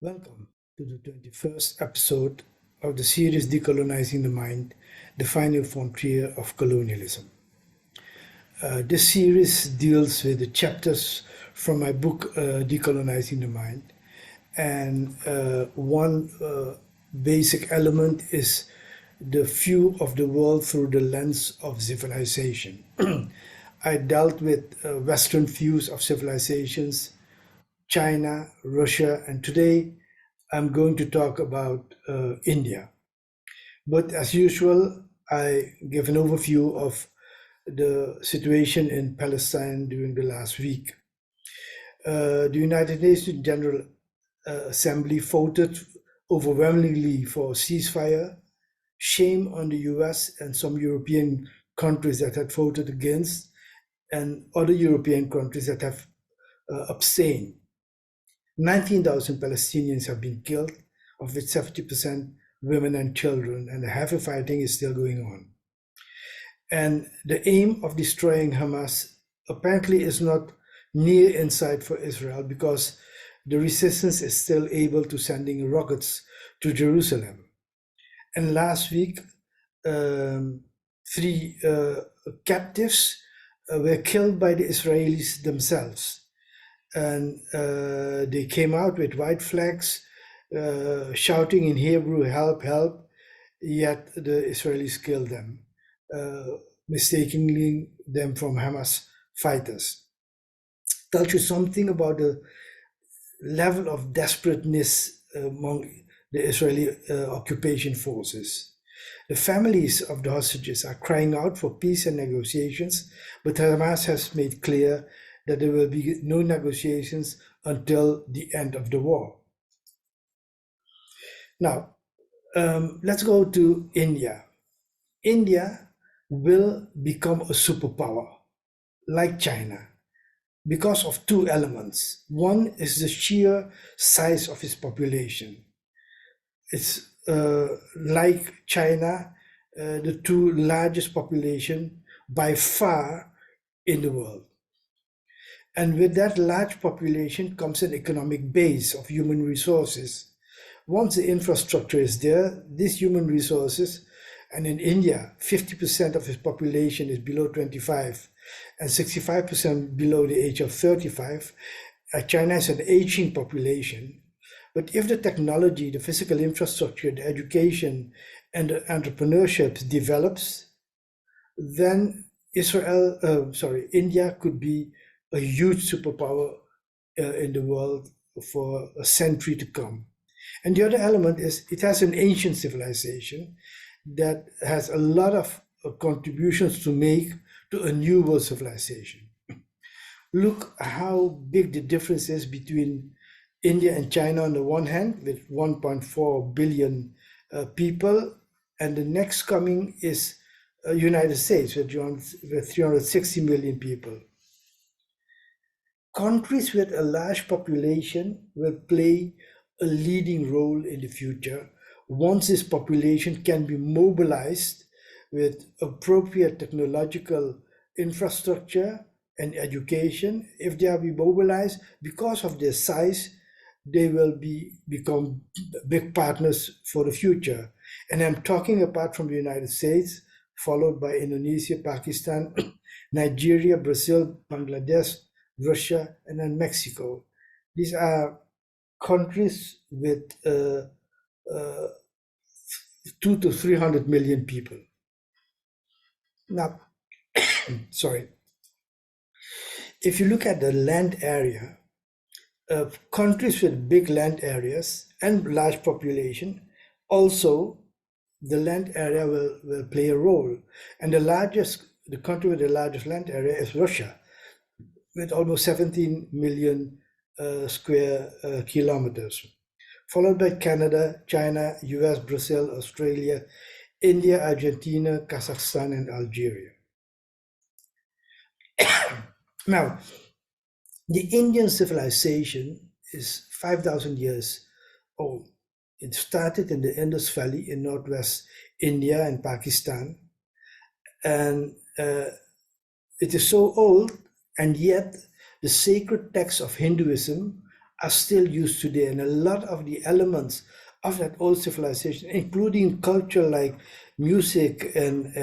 Welcome to the 21st episode of the series Decolonizing the Mind, the Final Frontier of Colonialism. This series deals with the chapters from my book Decolonizing the Mind, and one basic element is the view of the world through the lens of civilization. I dealt with Western views of civilizations, China, Russia, and today I'm going to talk about India. But as usual, I give an overview of the situation in Palestine during the last week. The United Nations General Assembly voted overwhelmingly for a ceasefire. Shame on the US and some European countries that had voted against, and other European countries that have abstained. 19,000 Palestinians have been killed, of which 70% women and children, and the heavy fighting is still going on. And the aim of destroying Hamas apparently is not near in sight for Israel, because the resistance is still able to sending rockets to Jerusalem. And last week, three captives were killed by the Israelis themselves. And they came out with white flags, shouting in Hebrew, "Help, help," yet the Israelis killed them, mistaking them from Hamas fighters. Tells you something about the level of desperateness among the Israeli occupation forces. The families of the hostages are crying out for peace and negotiations, but Hamas has made clear that there will be no negotiations until the end of the war. Now, let's go to India. India will become a superpower, like China, because of two elements. One is the sheer size of its population. It's like China, the two largest population by far in the world. And with that large population comes an economic base of human resources. Once the infrastructure is there, these human resources, and in India, 50% of its population is below 25 and 65% below the age of 35. China has an aging population. But if the technology, the physical infrastructure, the education, and the entrepreneurship develops, then India could be a huge superpower in the world for a century to come. And the other element is it has an ancient civilization that has a lot of contributions to make to a new world civilization. Look how big the difference is between India and China on the one hand, with 1.4 billion people, and the next coming is United States with 360 million people. Countries with a large population will play a leading role in the future once this population can be mobilized with appropriate technological infrastructure and education. If they are mobilized because of their size, they will become big partners for the future. And I'm talking apart from the United States, followed by Indonesia, Pakistan, Nigeria, Brazil, Bangladesh, Russia, and then Mexico. These are countries with 2 to 300 million people. Now, sorry. If you look at the land area, countries with big land areas and large population, also the land area will play a role. And the country with the largest land area is Russia, with almost 17 million square kilometers, followed by Canada, China, US, Brazil, Australia, India, Argentina, Kazakhstan, and Algeria. Now, the Indian civilization is 5,000 years old. It started in the Indus Valley in northwest India and Pakistan. And it is so old, and yet the sacred texts of Hinduism are still used today, and a lot of the elements of that old civilization, including culture like music and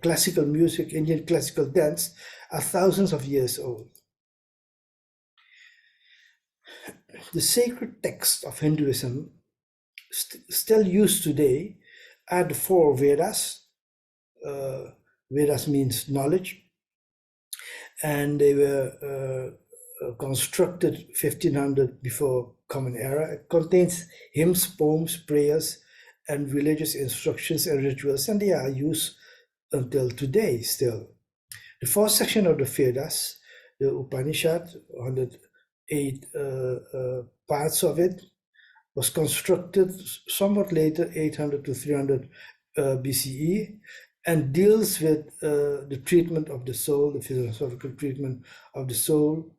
classical music, Indian classical dance, are thousands of years old. The sacred texts of Hinduism still used today are the four Vedas. Vedas means knowledge, and they were constructed 1500 before Common Era. It contains hymns, poems, prayers, and religious instructions and rituals, and they are used until today still. The fourth section of the Vedas, the Upanishad, 108 parts of it, was constructed somewhat later, 800 to 300 BCE, and deals with the treatment of the soul, the philosophical treatment of the soul.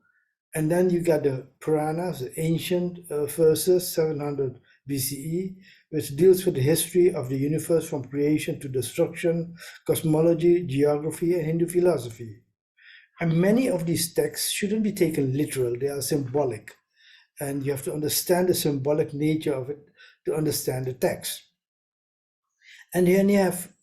And then you got the Puranas, the ancient verses, 700 BCE, which deals with the history of the universe from creation to destruction, cosmology, geography, and Hindu philosophy. And many of these texts shouldn't be taken literal, they are symbolic. And you have to understand the symbolic nature of it to understand the text. And then you have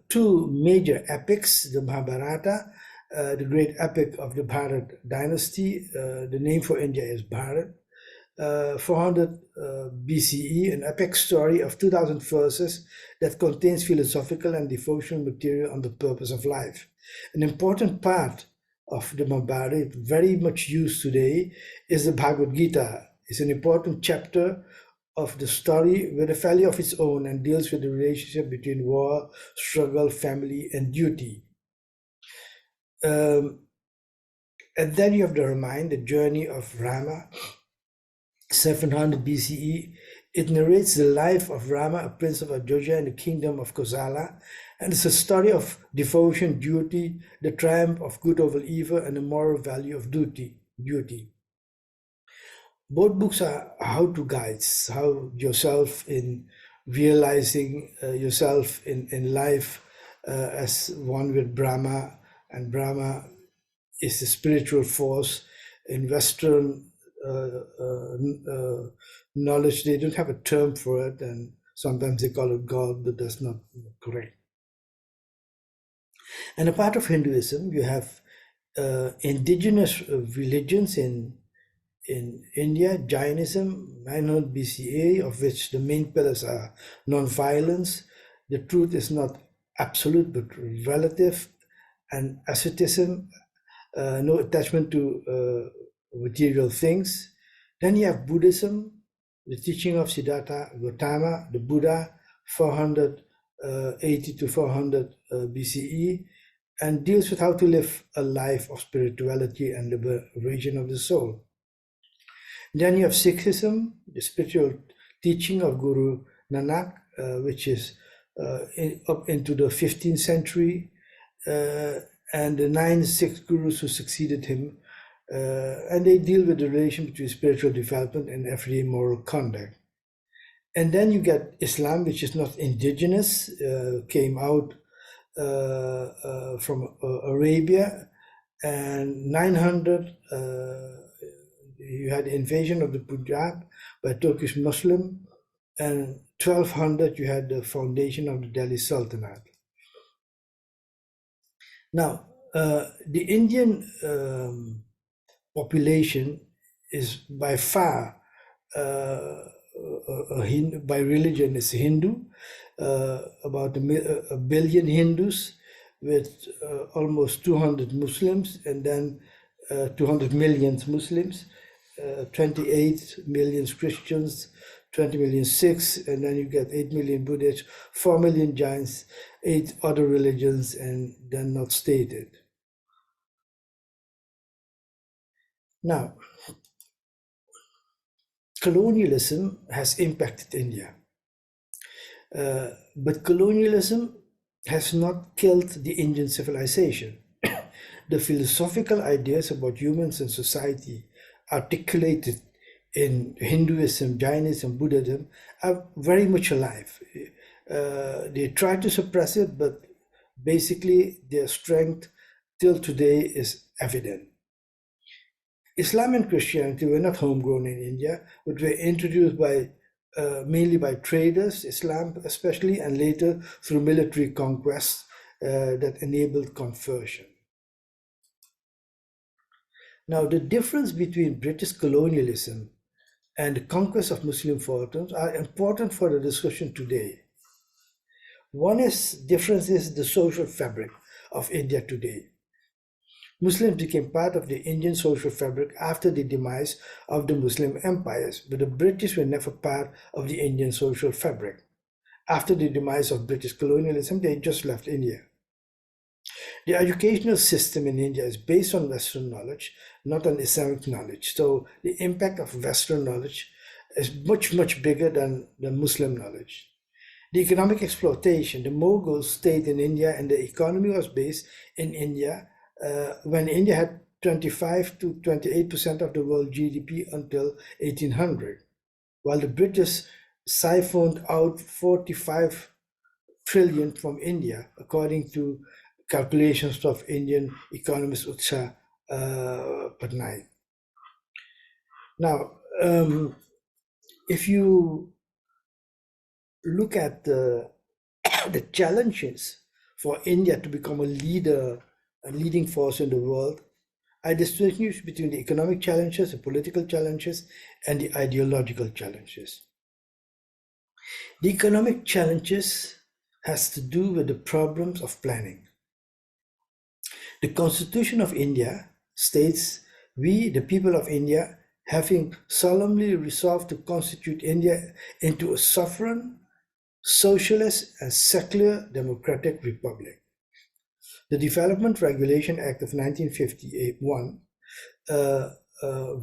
two major epics, the Mahabharata, the great epic of the Bharat dynasty. The name for India is Bharat. 400 BCE, an epic story of 2000 verses that contains philosophical and devotional material on the purpose of life. An important part of the Mahabharata, very much used today, is the Bhagavad Gita. It's an important chapter of the story with a value of its own and deals with the relationship between war, struggle, family, and duty. And then you have the Ramayana, the journey of Rama, 700 BCE. It narrates the life of Rama, a prince of Ayodhya in the kingdom of Kosala, and it's a story of devotion, duty, the triumph of good over evil, and the moral value of duty. Both books are how-to guides, how yourself in realizing yourself in life as one with Brahma, and Brahma is the spiritual force. In Western knowledge, they don't have a term for it, and sometimes they call it God, but that's not correct. And a part of Hinduism, you have indigenous religions in India, Jainism, 900 BCE, of which the main pillars are non-violence, the truth is not absolute but relative, and asceticism, no attachment to material things. Then you have Buddhism, the teaching of Siddhartha Gautama, the Buddha, 480 to 400 BCE, and deals with how to live a life of spirituality and liberation of the soul. Then you have Sikhism, the spiritual teaching of Guru Nanak, which is up into the 15th century, and the 9 Sikh gurus who succeeded him, and they deal with the relation between spiritual development and everyday moral conduct. And then you get Islam, which is not indigenous, came out from Arabia, and 900 you had the invasion of the Punjab by Turkish Muslim, and 1200 you had the foundation of the Delhi Sultanate. Now, the Indian population is by far, by religion, is Hindu, about a billion Hindus with almost 200 Muslims, and then 200 million Muslims, 28 million Christians, 20 million Sikhs, and then you get 8 million Buddhists, 4 million Jains, 8 other religions, and then not stated. Now, colonialism has impacted India, but colonialism has not killed the Indian civilization. The philosophical ideas about humans and society articulated in Hinduism, Jainism, Buddhism are very much alive. They try to suppress it, but basically their strength till today is evident. Islam and Christianity were not homegrown in India, but were introduced mainly by traders, Islam especially, and later through military conquests that enabled conversion. Now, the difference between British colonialism and the conquest of Muslim foreigns are important for the discussion today. Difference is the social fabric of India today. Muslims became part of the Indian social fabric after the demise of the Muslim empires, but the British were never part of the Indian social fabric. After the demise of British colonialism, they just left India. The educational system in India is based on Western knowledge, not on Islamic knowledge. So the impact of Western knowledge is much, much bigger than Muslim knowledge. The economic exploitation, the Mughals stayed in India and the economy was based in India when India had 25 to 28% of the world GDP until 1800, while the British siphoned out 45 trillion from India, according to calculations of Indian economist Utsa Patnaik. Now, if you look at the challenges for India to become a leading force in the world, I distinguish between the economic challenges, the political challenges, and the ideological challenges. The economic challenges has to do with the problems of planning. The Constitution of India states, "We, the people of India, having solemnly resolved to constitute India into a sovereign, socialist, and secular democratic republic." The Development Regulation Act of 1951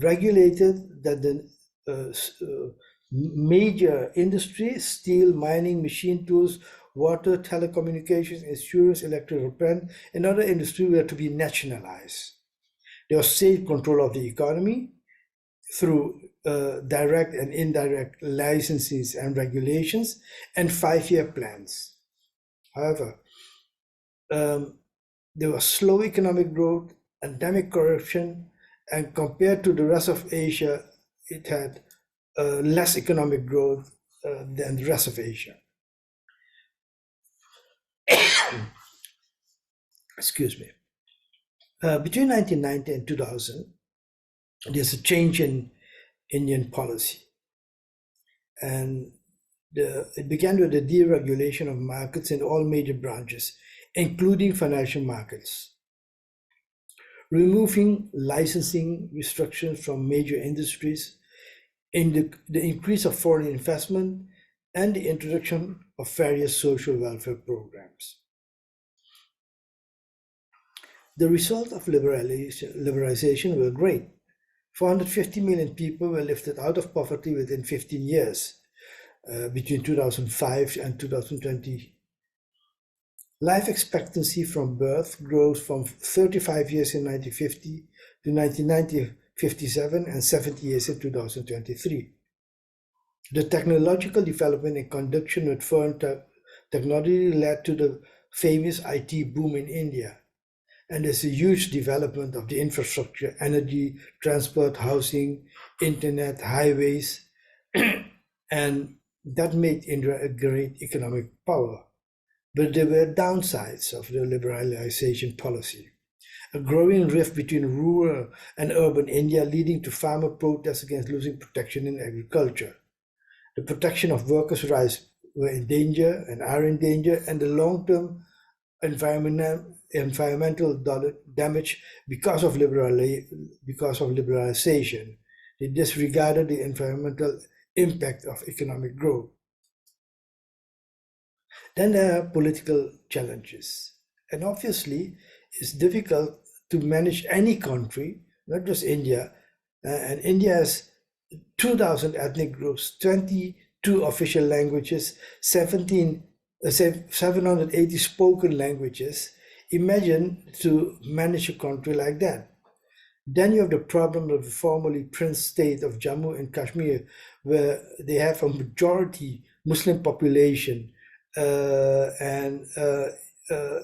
regulated that the major industries, steel, mining, machine tools, water, telecommunications, insurance, electrical plant, and other industries were to be nationalized. There was state control of the economy through direct and indirect licenses and regulations and 5-year plans. However, there was slow economic growth, endemic corruption, and compared to the rest of Asia, it had less economic growth than the rest of Asia. Excuse me. Between 1990 and 2000, there's a change in Indian policy. And it began with the deregulation of markets in all major branches, including financial markets, removing licensing restrictions from major industries, in the increase of foreign investment, and the introduction of various social welfare programs. The result of liberalization were great. 450 million people were lifted out of poverty within 15 years, between 2005 and 2020. Life expectancy from birth grows from 35 years in 1950 to 1990, 57, and 70 years in 2023. The technological development in conjunction with foreign technology led to the famous IT boom in India. And there's a huge development of the infrastructure, energy, transport, housing, internet, highways, and that made India a great economic power. But there were downsides of the liberalization policy. A growing rift between rural and urban India, leading to farmer protests against losing protection in agriculture. The protection of workers' rights were in danger and are in danger, and the long-term environmental damage because of liberalization. They disregarded the environmental impact of economic growth. Then there are political challenges. And obviously, it's difficult to manage any country, not just India. And India has 2,000 ethnic groups, 22 official languages, 780 spoken languages. Imagine to manage a country like that. Then you have the problem of the formerly Prince State of Jammu and Kashmir, where they have a majority Muslim population, and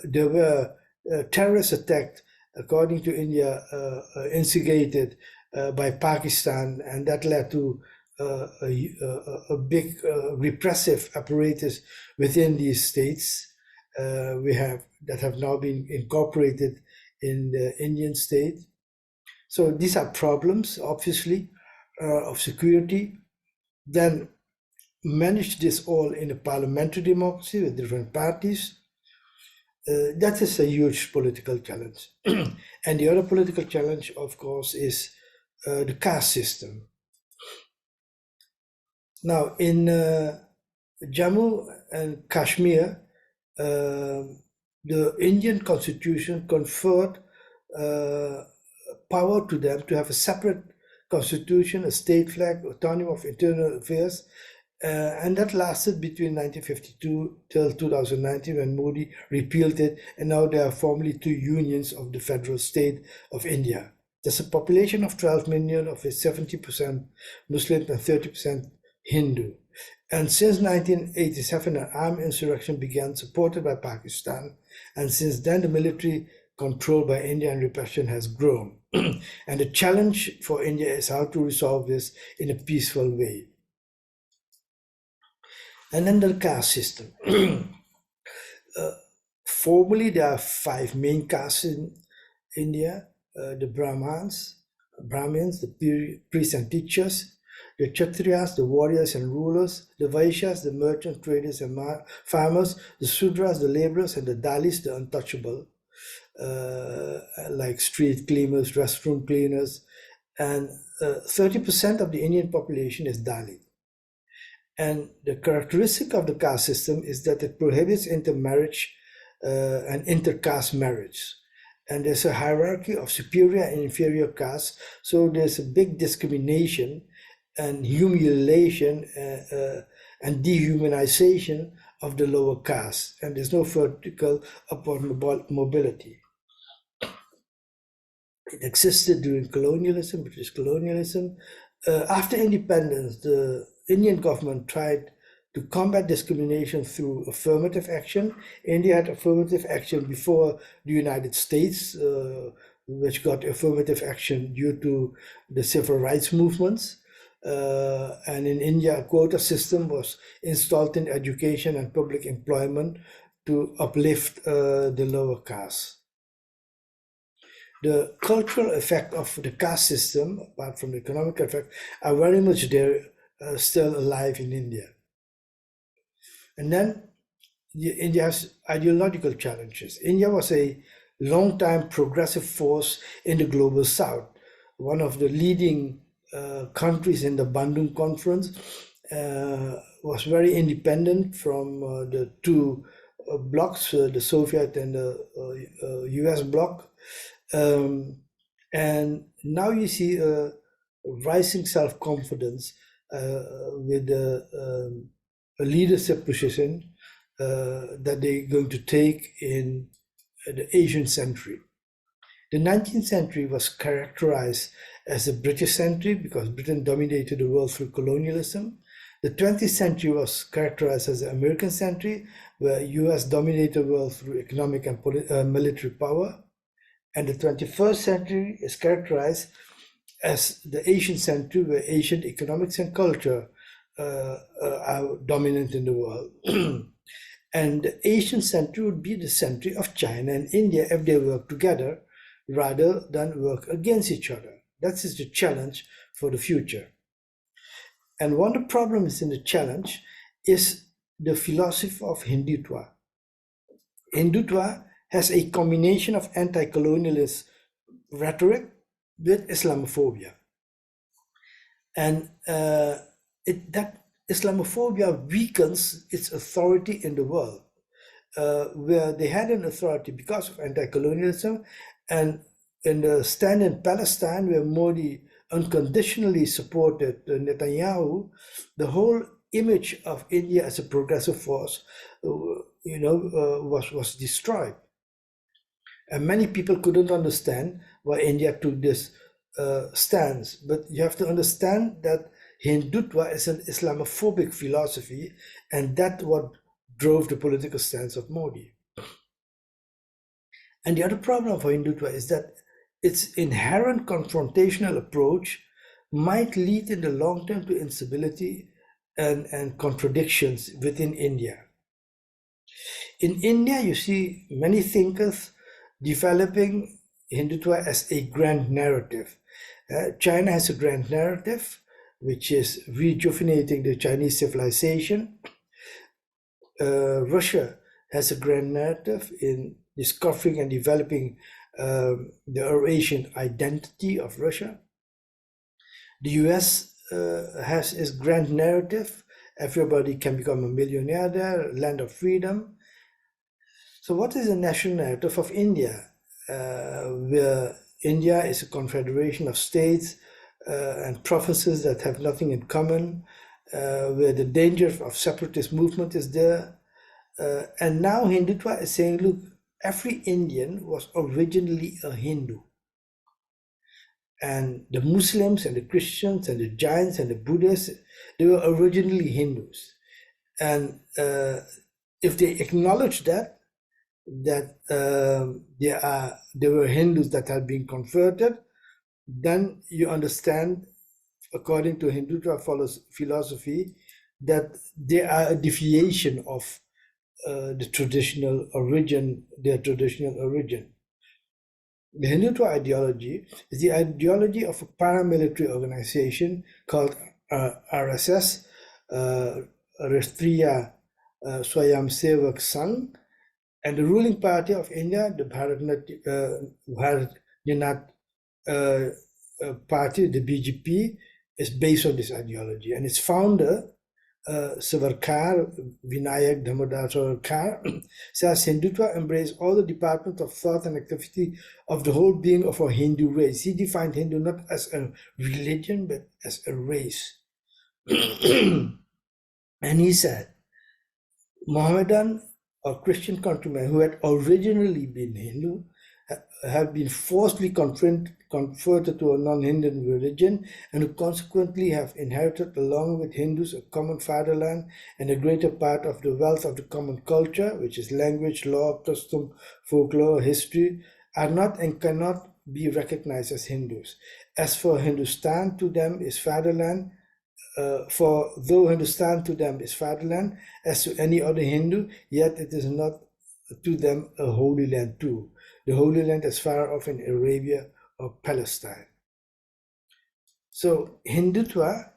there were terrorist attacks, according to India, instigated by Pakistan, and that led to a big repressive apparatus within these states we have that have now been incorporated in the Indian state. So these are problems, obviously, of security. Then manage this all in a parliamentary democracy with different parties. That is a huge political challenge. And the other political challenge, of course, is the caste system. Now, in Jammu and Kashmir, the Indian constitution conferred power to them to have a separate constitution, a state flag, autonomy of internal affairs, and that lasted between 1952 till 2019 when Modi repealed it, and now there are formally two unions of the federal state of India. There's a population of 12 million, of which 70% Muslim and 30% Hindu. And since 1987, an armed insurrection began, supported by Pakistan, and since then the military control by India and repression has grown. And the challenge for India is how to resolve this in a peaceful way. And then the caste system. Formally, there are 5 main castes in India: the Brahmins, the priests and teachers; the Kshatriyas, the warriors and rulers; the Vaishyas, the merchants, traders and farmers; the Sudras, the laborers; and the Dalits, the untouchable, like street cleaners, restroom cleaners. And 30% of the Indian population is Dalit. And the characteristic of the caste system is that it prohibits intermarriage and intercaste marriage. And there's a hierarchy of superior and inferior castes. So there's a big discrimination and humiliation and dehumanization of the lower caste. And there's no vertical upward mobility. It existed during colonialism, British colonialism. After independence, the Indian government tried to combat discrimination through affirmative action. India had affirmative action before the United States, which got affirmative action due to the civil rights movements. And in India, a quota system was installed in education and public employment to uplift the lower caste. The cultural effect of the caste system, apart from the economic effect, are very much there, still alive in India. And then India has ideological challenges. India was a long-time progressive force in the global south, one of the leading countries in the Bandung Conference, was very independent from the two blocs, the Soviet and the US bloc. And now you see a rising self-confidence with a leadership position that they're going to take in the Asian century. The 19th century was characterized as a British century because Britain dominated the world through colonialism. The 20th century was characterized as the American century, where US dominated the world through economic and military power. And the 21st century is characterized as the Asian century, where Asian economics and culture are dominant in the world. And the Asian century would be the century of China and India if they work together rather than work against each other. That is the challenge for the future. And one of the problems in the challenge is the philosophy of Hindutva. Hindutva has a combination of anti-colonialist rhetoric with Islamophobia. And that Islamophobia weakens its authority in the world, where they had an authority because of anti-colonialism. And in the stand in Palestine, where Modi unconditionally supported Netanyahu, the whole image of India as a progressive force, was destroyed. And many people couldn't understand why India took this stance. But you have to understand that Hindutva is an Islamophobic philosophy, and that's what drove the political stance of Modi. And the other problem for Hindutva is that its inherent confrontational approach might lead in the long term to instability and contradictions within India. In India, you see many thinkers developing Hindutva as a grand narrative. China has a grand narrative, which is rejuvenating the Chinese civilization. Russia has a grand narrative in discovering and developing the Eurasian identity of Russia. The US has its grand narrative. Everybody can become a millionaire there, land of freedom. So what is the national narrative of India? Where India is a confederation of states and provinces that have nothing in common, where the danger of separatist movement is there. And now Hindutva is saying, look, every Indian was originally a Hindu. And the Muslims and the Christians and the Jains and the Buddhists, they were originally Hindus. And if they acknowledge that there were Hindus that had been converted, then you understand, according to Hindutva philosophy, that they are a deviation of their traditional origin. The Hindutva ideology is the ideology of a paramilitary organization called RSS, Rashtriya Swayamsevak Sangh, and the ruling party of India, the Bharat Party, the BJP, is based on this ideology. And its founder, Savarkar, Vinayak Damodar Savarkar, says Hindutva embraces all the departments of thought and activity of the whole being of our Hindu race. He defined Hindu not as a religion, but as a race. And he said, Mohammedan or Christian countrymen who had originally been Hindu have been forcibly converted to a non-Hindu religion, and who consequently have inherited along with Hindus a common fatherland and a greater part of the wealth of the common culture, which is language, law, custom, folklore, history, are not and cannot be recognized as Hindus. As for Hindustan, to them is fatherland, for though Hindustan to them is fatherland, as to any other Hindu, yet it is not to them a holy land too. The Holy Land is far off in Arabia or Palestine. So Hindutva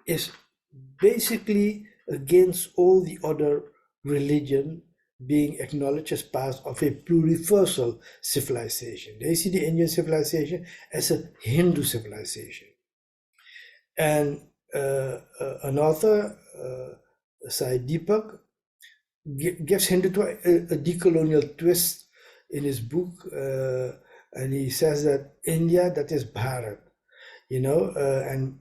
is basically against all the other religion being acknowledged as part of a pluriversal civilization. They see the Indian civilization as a Hindu civilization. And an author, Sai Deepak, gives Hindutva a decolonial twist in his book, and he says that India, that is Bharat, and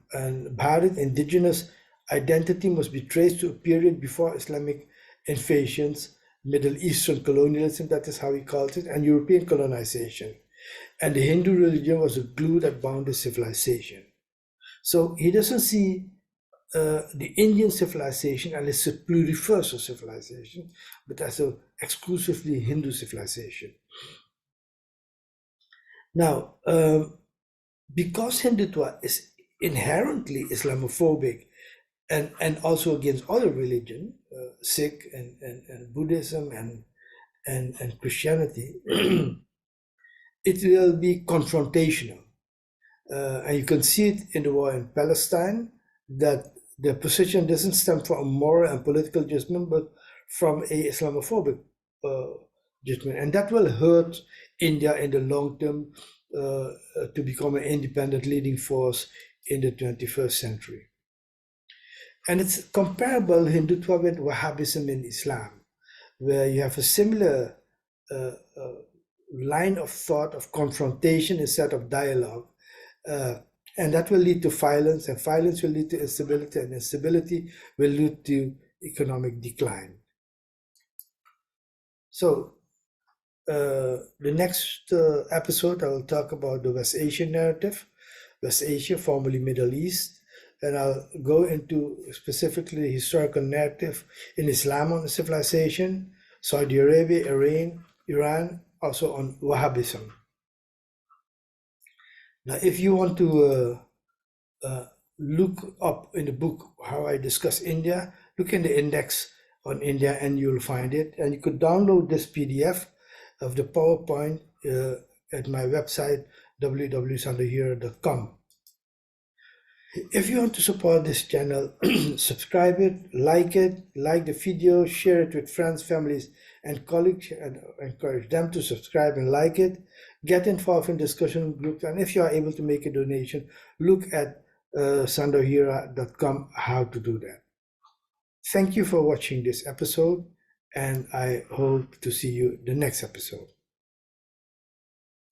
Bharat indigenous identity must be traced to a period before Islamic invasions, Middle Eastern colonialism, that is how he calls it, and European colonization. And the Hindu religion was the glue that bound the civilization. So he doesn't see the Indian civilization as a pluriversal civilization, but as an exclusively Hindu civilization. Now, because Hindutva is inherently Islamophobic and also against other religion, Sikh and Buddhism and Christianity, it will be confrontational. And you can see it in the war in Palestine, that the position doesn't stem from a moral and political judgment, but from a Islamophobic judgment. And that will hurt India in the long term to become an independent leading force in the 21st century. And it's comparable, Hindutva, with Wahhabism in Islam, where you have a similar line of thought of confrontation instead of dialogue. And that will lead to violence, and violence will lead to instability, and instability will lead to economic decline. So the next episode, I will talk about the West Asian narrative, West Asia, formerly Middle East, and I'll go into specifically the historical narrative in Islam on the civilization, Saudi Arabia, Iran, also on Wahhabism. Now, if you want to look up in the book how I discuss India, look in the index on India and you'll find it. And you could download this PDF of the PowerPoint at my website, www.sandahira.com. If you want to support this channel, subscribe it, like the video, share it with friends, families, and colleagues, and encourage them to subscribe and like it. Get involved in discussion groups, and if you are able to make a donation, look at sandahira.com how to do that. Thank you for watching this episode, and I hope to see you the next episode.